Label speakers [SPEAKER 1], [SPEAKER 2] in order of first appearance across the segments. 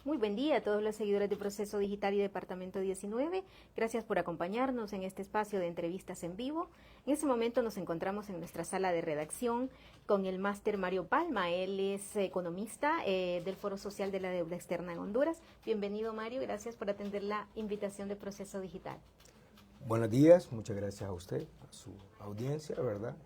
[SPEAKER 1] Muy buen día a todos los seguidores de Proceso Digital y Departamento 19. Gracias por acompañarnos en este espacio de entrevistas en vivo. En este momento nos encontramos en nuestra sala de redacción con el máster Mario Palma. Él es economista del Foro Social de la Deuda Externa en Honduras. Bienvenido, Mario. Gracias por atender la invitación de Proceso Digital.
[SPEAKER 2] Buenos días, muchas gracias a usted, a su audiencia, ¿verdad?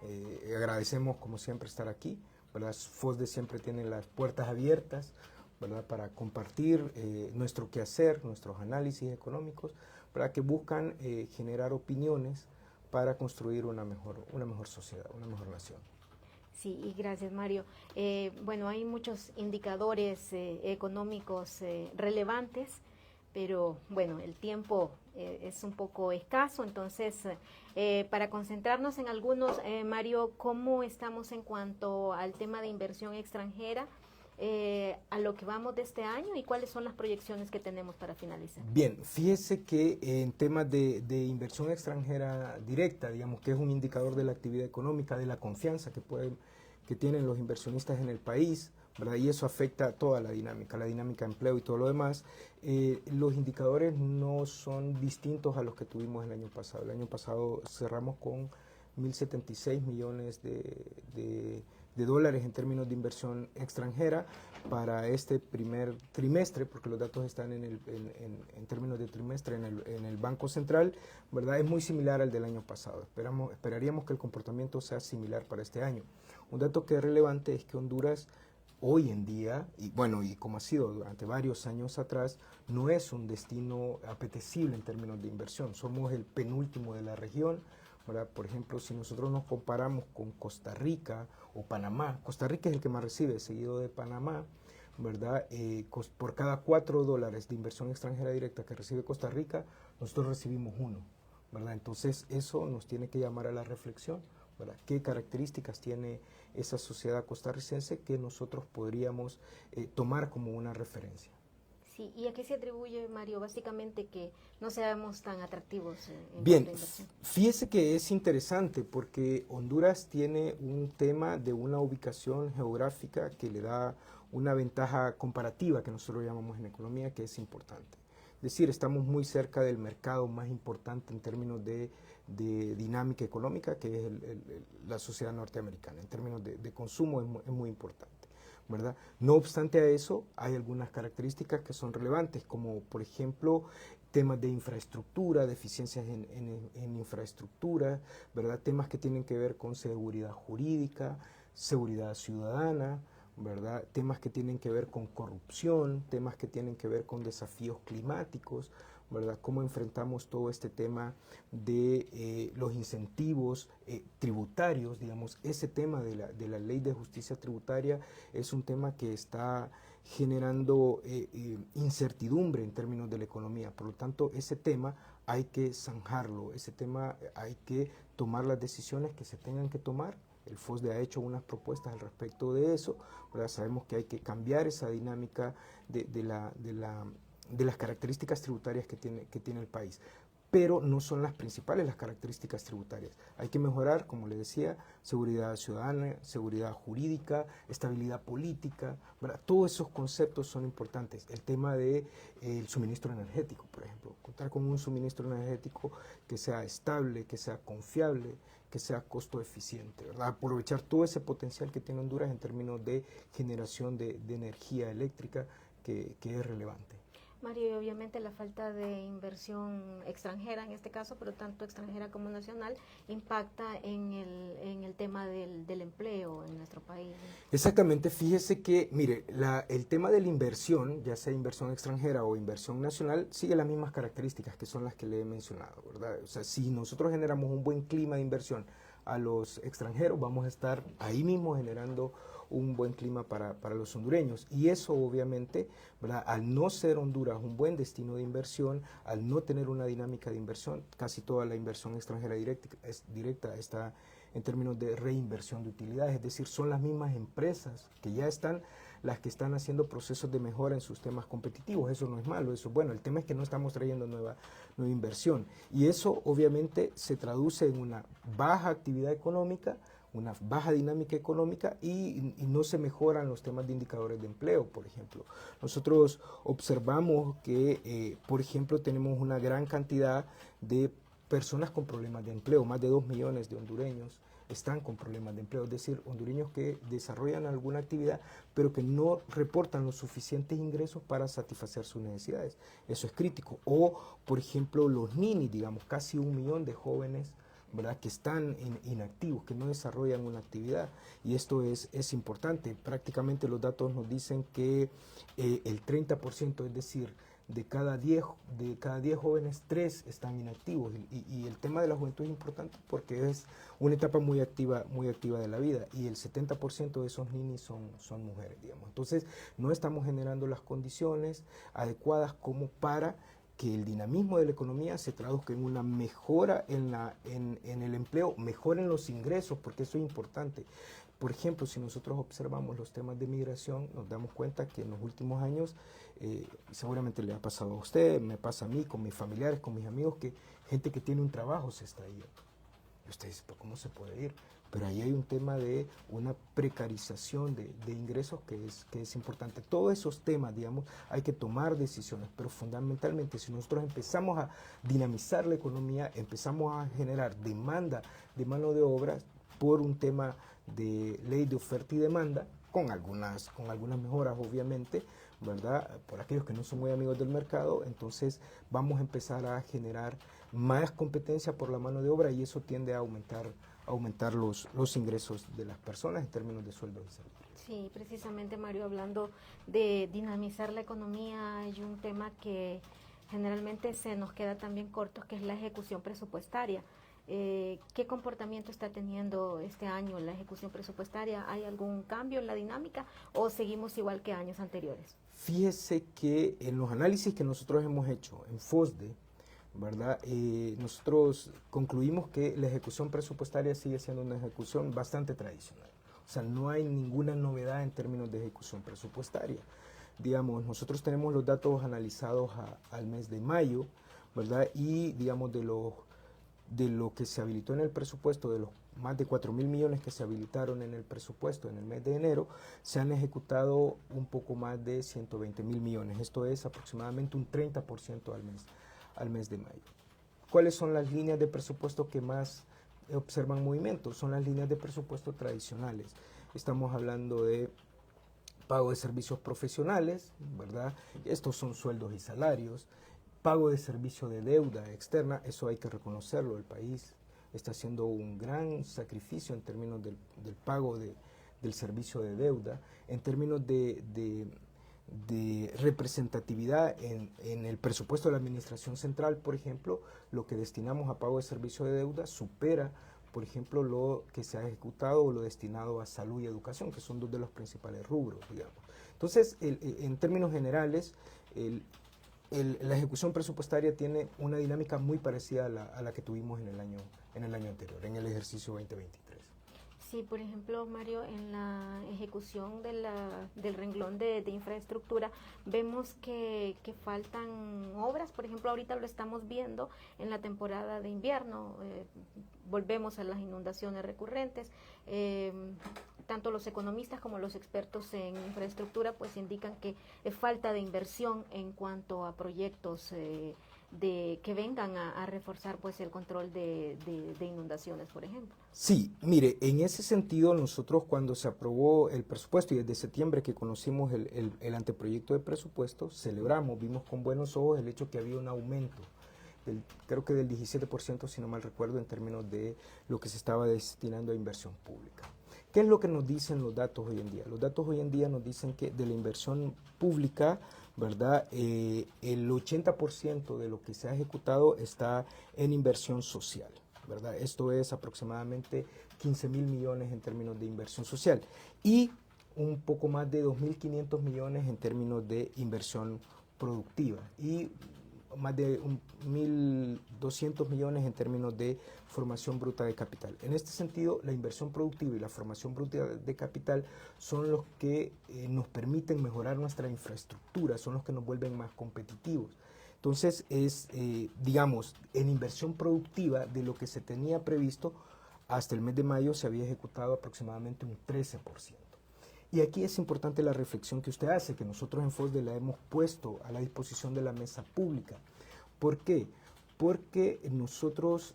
[SPEAKER 2] Agradecemos como siempre estar aquí, ¿verdad? FOSDE siempre tiene las puertas abiertas, ¿verdad? Para compartir nuestro quehacer, nuestros análisis económicos, ¿verdad? Que buscan generar opiniones para construir una mejor sociedad, una mejor nación.
[SPEAKER 1] Sí, y gracias, Mario. Bueno, hay muchos indicadores económicos relevantes, pero bueno, el tiempo es un poco escaso, entonces para concentrarnos en algunos, Mario, ¿cómo estamos en cuanto al tema de inversión extranjera, a lo que vamos de este año y cuáles son las proyecciones que tenemos para finalizar?
[SPEAKER 2] Bien, fíjese que en temas de inversión extranjera directa, digamos que es un indicador de la actividad económica, de la confianza que tienen los inversionistas en el país, ¿verdad? Y eso afecta toda la dinámica de empleo y todo lo demás. Los indicadores no son distintos a los que tuvimos el año pasado. El año pasado cerramos con 1.076 millones de dólares en términos de inversión extranjera para este primer trimestre, porque los datos están en términos de trimestre en el Banco Central, ¿verdad? Es muy similar al del año pasado. Esperaríamos que el comportamiento sea similar para este año. Un dato que es relevante es que Honduras hoy en día, y bueno, y como ha sido durante varios años atrás, no es un destino apetecible en términos de inversión. Somos el penúltimo de la región, ¿verdad? Por ejemplo, si nosotros nos comparamos con Costa Rica o Panamá, Costa Rica es el que más recibe, seguido de Panamá, ¿verdad? Por cada $4 de inversión extranjera directa que recibe Costa Rica, nosotros recibimos uno, ¿verdad? Entonces eso nos tiene que llamar a la reflexión, ¿verdad? ¿Qué características tiene esa sociedad costarricense que nosotros podríamos tomar como una referencia?
[SPEAKER 1] Sí, ¿y a qué se atribuye, Mario? Básicamente que no seamos tan atractivos en
[SPEAKER 2] Bien,
[SPEAKER 1] cuanto a inversión.
[SPEAKER 2] fíjese que es interesante porque Honduras tiene un tema de una ubicación geográfica que le da una ventaja comparativa que nosotros llamamos en economía que es importante. Es decir, estamos muy cerca del mercado más importante en términos de dinámica económica, que es la sociedad norteamericana. En términos de consumo es muy importante, ¿verdad? No obstante a eso, hay algunas características que son relevantes, como por ejemplo temas de infraestructura, deficiencias en infraestructura, ¿verdad? Temas que tienen que ver con seguridad jurídica, seguridad ciudadana, ¿verdad? Temas que tienen que ver con corrupción, temas que tienen que ver con desafíos climáticos, ¿verdad? Cómo enfrentamos todo este tema de los incentivos tributarios, digamos, ese tema de la ley de justicia tributaria es un tema que está generando incertidumbre en términos de la economía. Por lo tanto, ese tema hay que zanjarlo, ese tema hay que tomar las decisiones que se tengan que tomar. El FOSDE ha hecho unas propuestas al respecto de eso, ¿verdad? Sabemos que hay que cambiar esa dinámica de las características tributarias que tiene el país, pero no son las principales las características tributarias. Hay que mejorar, como le decía, seguridad ciudadana, seguridad jurídica, estabilidad política, ¿verdad? Todos esos conceptos son importantes. El tema del suministro energético, por ejemplo, contar con un suministro energético que sea estable, que sea confiable, que sea costo eficiente, ¿verdad? Aprovechar todo ese potencial que tiene Honduras en términos de generación de energía eléctrica que es relevante.
[SPEAKER 1] Mario, y obviamente la falta de inversión extranjera, en este caso, pero tanto extranjera como nacional, impacta en el tema del empleo en nuestro país.
[SPEAKER 2] Exactamente, fíjese que, mire, el tema de la inversión, ya sea inversión extranjera o inversión nacional, sigue las mismas características que son las que le he mencionado, ¿verdad? O sea, si nosotros generamos un buen clima de inversión a los extranjeros, vamos a estar ahí mismo generando un buen clima para los hondureños. Y eso obviamente, ¿verdad? Al no ser Honduras un buen destino de inversión, al no tener una dinámica de inversión, casi toda la inversión extranjera directa está en términos de reinversión de utilidades, es decir, son las mismas empresas que ya están las que están haciendo procesos de mejora en sus temas competitivos. Eso no es malo, eso es bueno. El tema es que no estamos trayendo nueva inversión. Y eso obviamente se traduce en una baja actividad económica, una baja dinámica económica y no se mejoran los temas de indicadores de empleo, por ejemplo. Nosotros observamos que, por ejemplo, tenemos una gran cantidad de personas con problemas de empleo, más de 2 millones de hondureños están con problemas de empleo, es decir, hondureños que desarrollan alguna actividad, pero que no reportan los suficientes ingresos para satisfacer sus necesidades. Eso es crítico. O, por ejemplo, los ninis, digamos, casi 1 millón de jóvenes, ¿verdad?, que están inactivos, que no desarrollan una actividad. Y esto es importante. Prácticamente los datos nos dicen que el 30%, es decir, de cada 10 jóvenes, 3 están inactivos. Y el tema de la juventud es importante porque es una etapa muy activa de la vida. Y el 70% de esos ninis son mujeres, digamos. Entonces, no estamos generando las condiciones adecuadas como para que el dinamismo de la economía se traduzca en una mejora en el empleo, mejora en los ingresos, porque eso es importante. Por ejemplo, si nosotros observamos los temas de migración, nos damos cuenta que en los últimos años, seguramente le ha pasado a usted, me pasa a mí, con mis familiares, con mis amigos, que gente que tiene un trabajo se está yendo. Y usted dice, ¿pero cómo se puede ir? Pero ahí hay un tema de una precarización de ingresos que es importante. Todos esos temas, digamos, hay que tomar decisiones, pero fundamentalmente si nosotros empezamos a dinamizar la economía, empezamos a generar demanda de mano de obra por un tema de ley de oferta y demanda, con algunas mejoras obviamente, ¿verdad? Por aquellos que no son muy amigos del mercado, entonces vamos a empezar a generar más competencia por la mano de obra y eso tiende a aumentar los ingresos de las personas en términos de sueldos y salarios.
[SPEAKER 1] Sí, precisamente, Mario, hablando de dinamizar la economía, hay un tema que generalmente se nos queda también corto, que es la ejecución presupuestaria. ¿Qué comportamiento está teniendo este año la ejecución presupuestaria? ¿Hay algún cambio en la dinámica o seguimos igual que años anteriores?
[SPEAKER 2] Fíjese que en los análisis que nosotros hemos hecho en FOSDE, ¿verdad? Nosotros concluimos que la ejecución presupuestaria sigue siendo una ejecución bastante tradicional. O sea, no hay ninguna novedad en términos de ejecución presupuestaria. Digamos, nosotros tenemos los datos analizados al mes de mayo, ¿verdad? Y, digamos, de lo que se habilitó en el presupuesto, de los más de 4.000 millones que se habilitaron en el presupuesto en el mes de enero, se han ejecutado un poco más de 120.000 millones. Esto es aproximadamente un 30% al mes de mayo. ¿Cuáles son las líneas de presupuesto que más observan movimiento? Son las líneas de presupuesto tradicionales. Estamos hablando de pago de servicios profesionales, ¿verdad? Estos son sueldos y salarios. Pago de servicio de deuda externa, eso hay que reconocerlo, el país está haciendo un gran sacrificio en términos del pago del servicio de deuda, en términos de representatividad en el presupuesto de la Administración Central, por ejemplo, lo que destinamos a pago de servicio de deuda supera, por ejemplo, lo que se ha ejecutado o lo destinado a salud y educación, que son dos de los principales rubros, digamos. Entonces, en términos generales, la ejecución presupuestaria tiene una dinámica muy parecida a la que tuvimos en el año anterior, en el ejercicio 2023.
[SPEAKER 1] Sí, por ejemplo, Mario, en la ejecución del renglón de infraestructura, vemos que faltan obras. Por ejemplo, ahorita lo estamos viendo en la temporada de invierno, volvemos a las inundaciones recurrentes. Tanto los economistas como los expertos en infraestructura pues indican que es falta de inversión en cuanto a proyectos que vengan a reforzar pues el control de inundaciones, por ejemplo.
[SPEAKER 2] Sí, mire, en ese sentido nosotros cuando se aprobó el presupuesto y desde septiembre que conocimos el anteproyecto de presupuesto, celebramos, vimos con buenos ojos el hecho que había un aumento, creo que del 17%, si no mal recuerdo, en términos de lo que se estaba destinando a inversión pública. ¿Qué es lo que nos dicen los datos hoy en día? Los datos hoy en día nos dicen que de la inversión pública, ¿verdad? El 80% de lo que se ha ejecutado está en inversión social, ¿verdad? Esto es aproximadamente 15.000 millones en términos de inversión social y un poco más de 2.500 millones en términos de inversión productiva y más de 1.200 millones en términos de formación bruta de capital. En este sentido, la inversión productiva y la formación bruta de capital son los que nos permiten mejorar nuestra infraestructura, son los que nos vuelven más competitivos. Entonces, digamos, en inversión productiva de lo que se tenía previsto, hasta el mes de mayo se había ejecutado aproximadamente un 13%. Y aquí es importante la reflexión que usted hace, que nosotros en FOSDE la hemos puesto a la disposición de la mesa pública. ¿Por qué? Porque nosotros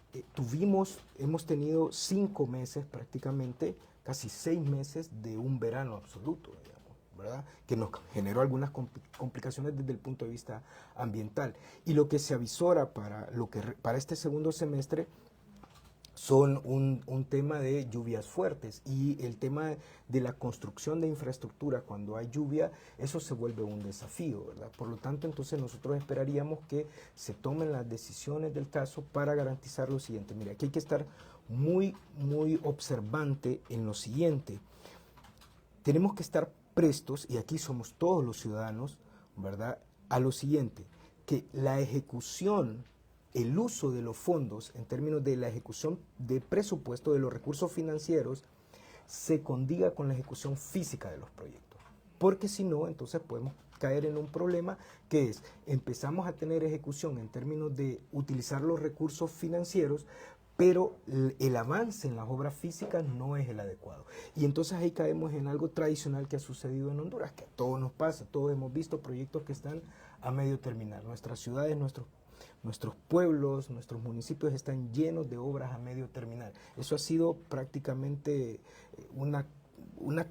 [SPEAKER 2] hemos tenido 5 meses prácticamente, casi 6 meses de un verano absoluto, digamos, ¿verdad? Que nos generó algunas complicaciones desde el punto de vista ambiental. Y lo que se avisora para este segundo semestre son un tema de lluvias fuertes, y el tema de la construcción de infraestructura cuando hay lluvia, eso se vuelve un desafío, ¿verdad? Por lo tanto, entonces nosotros esperaríamos que se tomen las decisiones del caso para garantizar lo siguiente. Mira, aquí hay que estar muy, muy observante en lo siguiente. Tenemos que estar prestos, y aquí somos todos los ciudadanos, ¿verdad?, a lo siguiente, que la ejecución, el uso de los fondos en términos de la ejecución de presupuesto de los recursos financieros se condiga con la ejecución física de los proyectos. Porque si no, entonces podemos caer en un problema que es, empezamos a tener ejecución en términos de utilizar los recursos financieros, pero el avance en las obras físicas no es el adecuado. Y entonces ahí caemos en algo tradicional que ha sucedido en Honduras, que a todos nos pasa, todos hemos visto proyectos que están a medio terminar. Nuestras ciudades, nuestros pueblos, nuestros municipios están llenos de obras a medio terminar. Eso ha sido prácticamente una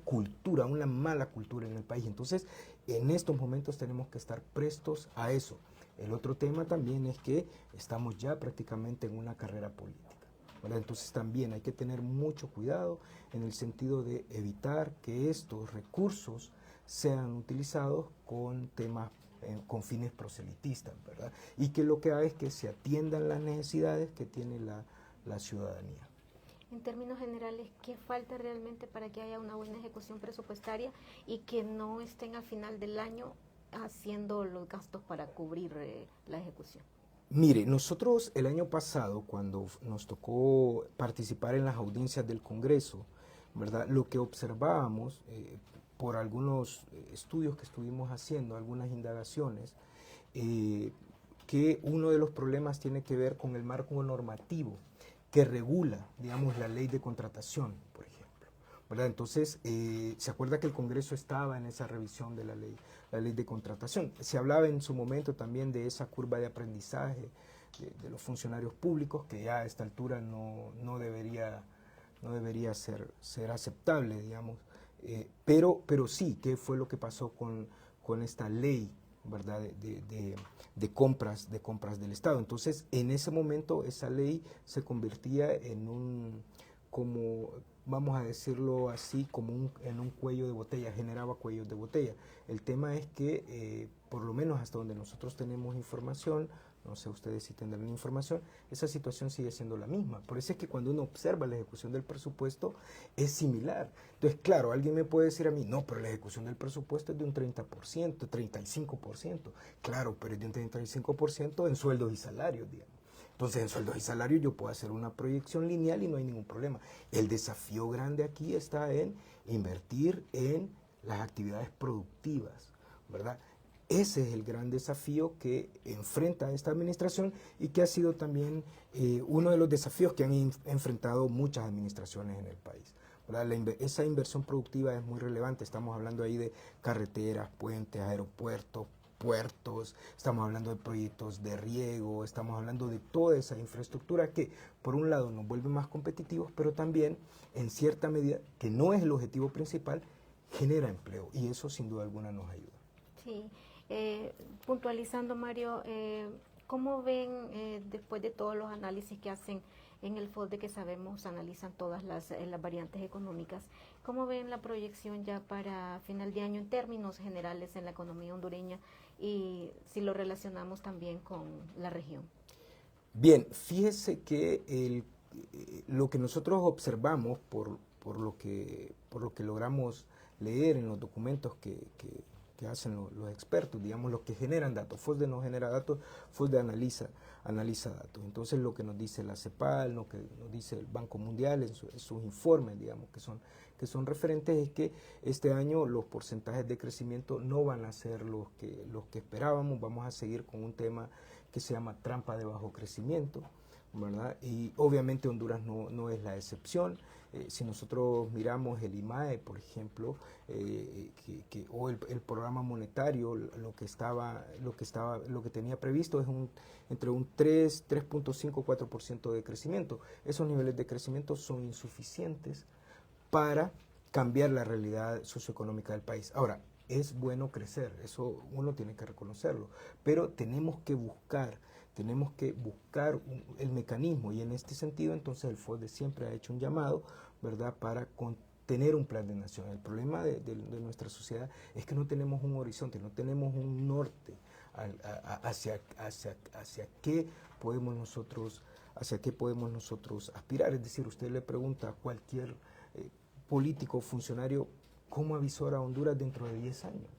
[SPEAKER 2] cultura, una mala cultura en el país. Entonces, en estos momentos tenemos que estar prestos a eso. El otro tema también es que estamos ya prácticamente en una carrera política, ¿verdad? Entonces también hay que tener mucho cuidado en el sentido de evitar que estos recursos sean utilizados con temas con fines proselitistas, ¿verdad? Y que lo que haga es que se atiendan las necesidades que tiene la ciudadanía.
[SPEAKER 1] En términos generales, ¿qué falta realmente para que haya una buena ejecución presupuestaria y que no estén al final del año haciendo los gastos para cubrir la ejecución?
[SPEAKER 2] Mire, nosotros el año pasado, cuando nos tocó participar en las audiencias del Congreso, ¿verdad?, lo que observábamos por algunos estudios que estuvimos haciendo, algunas indagaciones, que uno de los problemas tiene que ver con el marco normativo que regula, digamos, la ley de contratación, por ejemplo, ¿verdad? Entonces, se acuerda que el Congreso estaba en esa revisión de la ley de contratación. Se hablaba en su momento también de esa curva de aprendizaje de los funcionarios públicos, que ya a esta altura no debería ser aceptable, digamos. Pero sí, ¿qué fue lo que pasó con esta ley, ¿verdad?, de compras del Estado? Entonces, en ese momento, esa ley se convertía en como, vamos a decirlo así, en un cuello de botella, generaba cuellos de botella. El tema es que, por lo menos hasta donde nosotros tenemos información, no sé ustedes si tendrán información, esa situación sigue siendo la misma. Por eso es que cuando uno observa la ejecución del presupuesto es similar. Entonces, claro, alguien me puede decir a mí, no, pero la ejecución del presupuesto es de un 30%, 35%. Claro, pero es de un 35% en sueldos y salarios, digamos. Entonces, en sueldos y salarios yo puedo hacer una proyección lineal y no hay ningún problema. El desafío grande aquí está en invertir en las actividades productivas, ¿verdad? Ese es el gran desafío que enfrenta esta administración y que ha sido también uno de los desafíos que han enfrentado muchas administraciones en el país, ¿verdad? Esa inversión productiva es muy relevante. Estamos hablando ahí de carreteras, puentes, aeropuertos, puertos, estamos hablando de proyectos de riego, estamos hablando de toda esa infraestructura que por un lado nos vuelve más competitivos, pero también en cierta medida, que no es el objetivo principal, genera empleo, y eso sin duda alguna nos ayuda.
[SPEAKER 1] Sí. Puntualizando, Mario, ¿cómo ven, después de todos los análisis que hacen en el FOSDE, que sabemos analizan todas las variantes económicas, cómo ven la proyección ya para final de año en términos generales en la economía hondureña, y si lo relacionamos también con la región?
[SPEAKER 2] Bien, fíjese que lo que nosotros observamos por lo que logramos leer en los documentos que hacen los expertos, digamos, los que generan datos. FOSDE no genera datos, FOSDE analiza datos. Entonces, lo que nos dice la CEPAL, lo que nos dice el Banco Mundial en sus informes, digamos, que son referentes, es que este año los porcentajes de crecimiento no van a ser los que esperábamos. Vamos a seguir con un tema que se llama trampa de bajo crecimiento, ¿verdad? Y obviamente Honduras no es la excepción. Si nosotros miramos el IMAE, por ejemplo, o el programa monetario, lo que tenía previsto es entre un 3.5, 4% de crecimiento. Esos niveles de crecimiento son insuficientes para cambiar la realidad socioeconómica del país. Ahora, es bueno crecer, eso uno tiene que reconocerlo, pero tenemos que buscar el mecanismo, y en este sentido entonces el FODE siempre ha hecho un llamado, ¿verdad?, para tener un plan de nación. El problema de nuestra sociedad es que no tenemos un horizonte, no tenemos un norte hacia qué podemos nosotros aspirar. Es decir, usted le pregunta a cualquier político o funcionario cómo avisora a Honduras dentro de 10 años.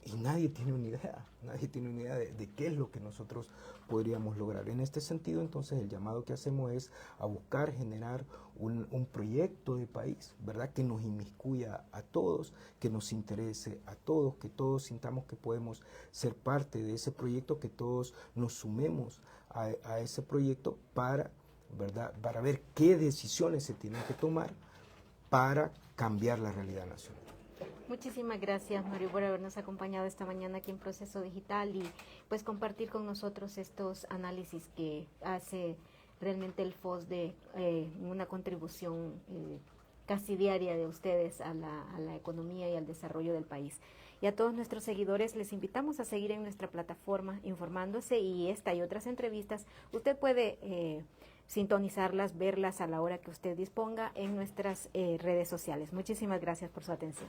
[SPEAKER 2] Y nadie tiene una idea de qué es lo que nosotros podríamos lograr. En este sentido, entonces, el llamado que hacemos es a buscar generar un proyecto de país, ¿verdad?, que nos inmiscuya a todos, que nos interese a todos, que todos sintamos que podemos ser parte de ese proyecto, que todos nos sumemos a ese proyecto ¿verdad?, para ver qué decisiones se tienen que tomar para cambiar la realidad nacional.
[SPEAKER 1] Muchísimas gracias, Mario, por habernos acompañado esta mañana aquí en Proceso Digital y pues compartir con nosotros estos análisis que hace realmente el FOSDE, una contribución casi diaria de ustedes a la economía y al desarrollo del país. Y a todos nuestros seguidores les invitamos a seguir en nuestra plataforma informándose, y esta y otras entrevistas usted puede sintonizarlas, verlas a la hora que usted disponga en nuestras redes sociales. Muchísimas gracias por su atención.